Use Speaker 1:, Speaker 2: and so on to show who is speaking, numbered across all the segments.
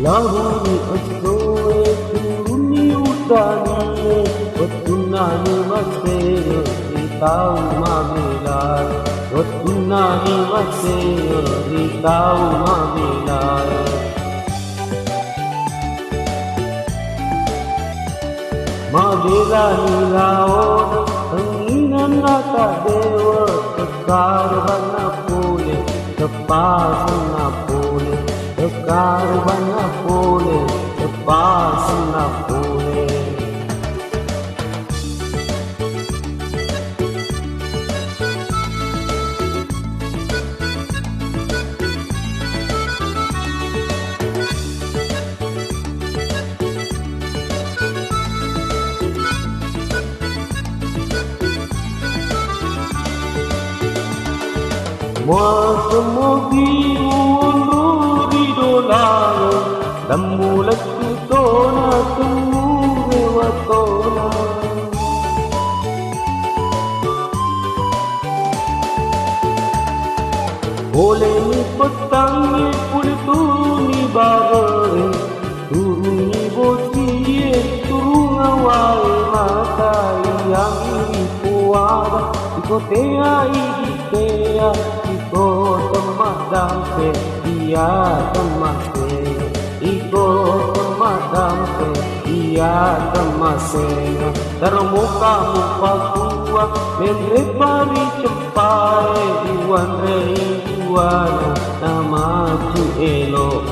Speaker 1: Lahuni asoe turuni utani Watunani masaya Ritau mamilai Watunani masaya Ritau mamilai Mabila nilaona Hanginan nata dewa Tekar bana pule Tepasan na pule Tekar bana pule Tepasan na pule Masamogi unuri dolaro Damulatu tona tumure watona Ole ni petangi pulitu ni bare Turuni botie turung awal mata yang ini puada Ikotea ikitea Iko temadam ke dia temase Iko temadam ke dia temase Termuka muka tua Mendre pari cepai Iwan rei Iwana Nama cu elok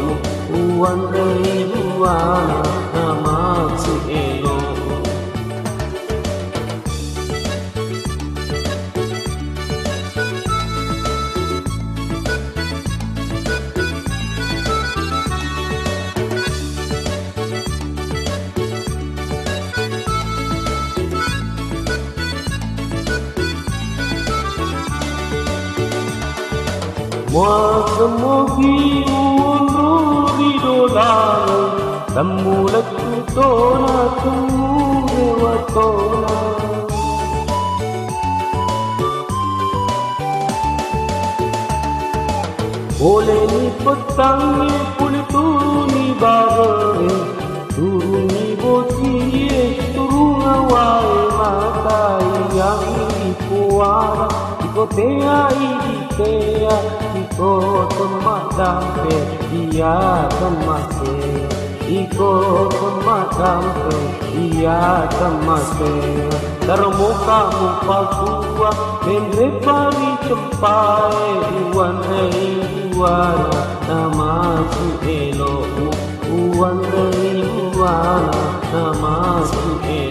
Speaker 1: Iwan rei Iwana Nama cu elok Masamogi unuri dolaro Damulatu tona tumure watona Ole ni petangi pulitu ni bare Turuni botie turung awal mata yang ini puara Ikotea ikitea Iko temadam pe dia temase Iko temadam pe dia temase Termuka muka tua Mendre pari cepai Iwan rei Iwana Nama su elok Iwan rei Iwana Nama su elok